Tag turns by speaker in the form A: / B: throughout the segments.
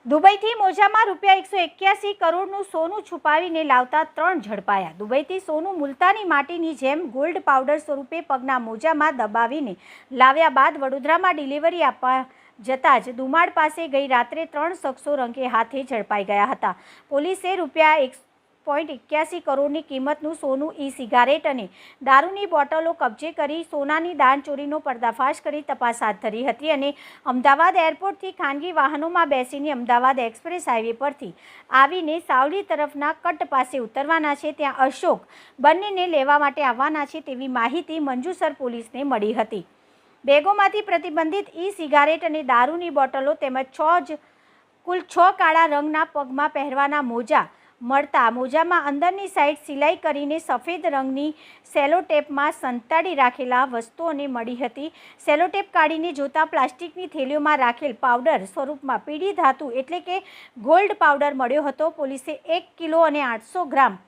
A: દુબઈથી મોજામાં ₹181 કરોડનું સોનું છુપાવીને લાવતા 3 ઝડપાયા। દુબઈથી સોનું મુલતાની માટીની જેમ ગોલ્ડ પાવડર સ્વરૂપે પગના મોજામાં દબાવીને લાવ્યા બાદ વડોદરામાં ડિલિવરી આપવા જતા જ દુમાડ પાસે ગઈ રાત્રે 3 શખ્સો રંગે હાથે ઝડપાઈ ગયા હતા। પોલીસે ₹1.81 કરોડની કિંમતનું સોનું, ઈ સિગારેટ અને દારૂની બોટલો કબજે કરી સોનાની દાણચોરીનો પર્દાફાશ કરી તપાસ હાથ ધરી હતી અને અમદાવાદ એરપોર્ટથી ખાનગી વાહનોમાં બેસીને અમદાવાદ એક્સપ્રેસ હાઈવે પરથી આવીને સાવલી તરફના કટ પાસે ઉતરવાના છે, ત્યાં અશોક બંનેને લેવા માટે આવવાના છે તેવી માહિતી મંજુસર પોલીસને મળી હતી। બેગોમાંથી પ્રતિબંધિત ઈ સિગારેટ અને દારૂની બોટલો તેમજ કુલ 6 કાળા રંગના પગમાં પહેરવાના મોજા મળતા મોજામાં અંદરની સાઈડ સિલાઈ કરીને સફેદ રંગની સેલોટેપમાં સંતાડી રાખેલા વસ્તુઓને મળી હતી। સેલોટેપ કાઢીને જોતા પ્લાસ્ટિકની થેલીઓમાં રાખેલ પાવડર સ્વરૂપમાં પીળી ધાતુ એટલે કે ગોલ્ડ પાવડર મળ્યો હતો। પોલીસે 1 કિલો અને 800 ગ્રામ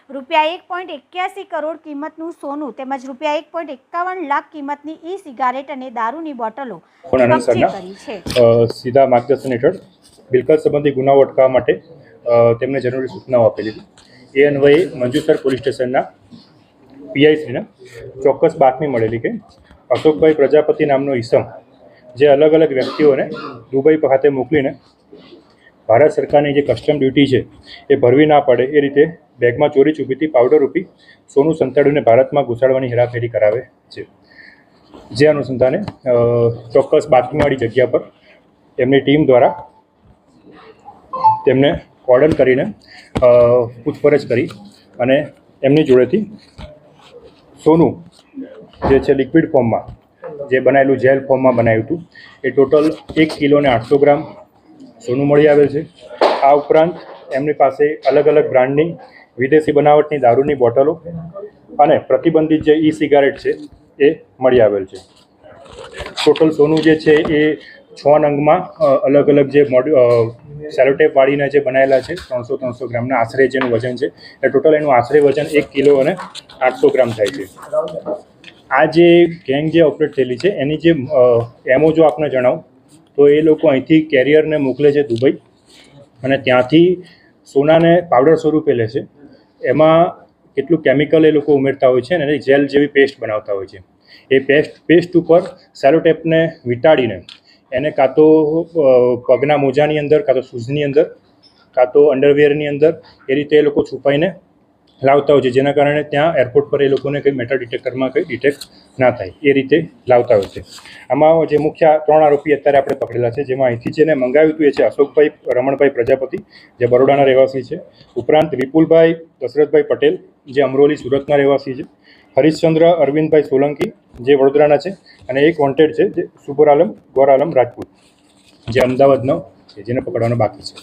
A: ₹1.81 કરોડ કિંમતનું સોનું તેમજ ₹1.51 લાખ કિંમતની ઈ સિગારેટ અને દારૂની બોટલો કબજે કરી છે।
B: સીધા માર્ગદર્શન હેઠળ મિલકત સંબંધી ગુનાઓ અટકાવવા માટે તેમને જરૂરી સૂચનાઓ આપેલી હતી। એ અન્વયે મંજુસર પોલીસ સ્ટેશનના પીઆઈશ્રીને ચોક્કસ બાતમી મળેલી કે અશોકભાઈ પ્રજાપતિ નામનો ઈસમ જે અલગ અલગ વ્યક્તિઓને દુબઈ ખાતે મોકલીને ભારત સરકારની જે કસ્ટમ ડ્યુટી છે એ ભરવી ના પડે એ રીતે બેગમાં ચોરી છુપીથી પાવડર રૂપી સોનું સંતાડીને ભારતમાં ઘુસાડવાની હેરાફેરી કરાવે છે। જે અનુસંધાને ચોક્કસ બાતમીવાળી જગ્યા પર એમની ટીમ દ્વારા તેમને કોર્ડન કરીને પૂછપરછ કરી અને એમની જોડેથી સોનું જે છે લિક્વિડ ફોર્મમાં જે બનાવેલું જેલ ફોર્મમાં બનાવ્યું હતું એ ટોટલ 1 કિલો અને 800 ગ્રામ સોનું મળી આવેલ છે। આ ઉપરાંત એમની પાસે અલગ અલગ બ્રાન્ડની વિદેશી બનાવટની દારૂની બોટલો અને પ્રતિબંધિત જે ઈ સિગારેટ છે એ મળી આવેલ છે। ટોટલ સોનું જે છે એ 6 નંગમાં અલગ અલગ જે સેલોટેપ વાળીને જે બનાવેલા છે 300 ગ્રામના આશરે જેનું વજન છે એ ટોટલ એનું આશરે વજન 1 કિલો અને 800 ગ્રામ થાય છે। આ જે ગેંગ જે ઓપરેટ થયેલી છે એની જે એમઓ જો આપને જણાવું તો એ લોકો અહીંથી કેરિયરને મોકલે છે દુબઈ અને ત્યાંથી સોનાને પાવડર સ્વરૂપે લે છે। એમાં કેટલું કેમિકલ એ લોકો ઉમેરતા હોય છે અને જેલ જેવી પેસ્ટ બનાવતા હોય છે। એ પેસ્ટ ઉપર સેલોટેપને વીંટાળીને એને કાં તો પગના મોજાની અંદર, કાં તો શૂઝની અંદર, કાં તો અંડરવેરની અંદર એ રીતે એ લોકો છુપાઈને લાવતા હોય છે, જેના કારણે ત્યાં એરપોર્ટ પર એ લોકોને કંઈ મેટલ ડિટેક્ટરમાં કંઈ ડિટેક્ટ ના થાય એ રીતે લાવતા હોય છે। આમાં જે મુખ્ય 3 આરોપી અત્યારે આપણે પકડેલા છે, જેમાં અહીંથી જેને મંગાવ્યું હતું એ છે અશોકભાઈ રમણભાઈ પ્રજાપતિ જે બરોડાના રહેવાસી છે, ઉપરાંત વિપુલભાઈ દશરથભાઈ પટેલ જે અમરોલી સુરતના રહેવાસી છે, હરીશચંદ્ર અરવિંદભાઈ સોલંકી જે વડોદરાના છે અને એક વોન્ટેડ છે જે સુબર આલમ ગોર આલમ રાજપૂત જે અમદાવાદનો છે, જેને પકડવાનો બાકી છે।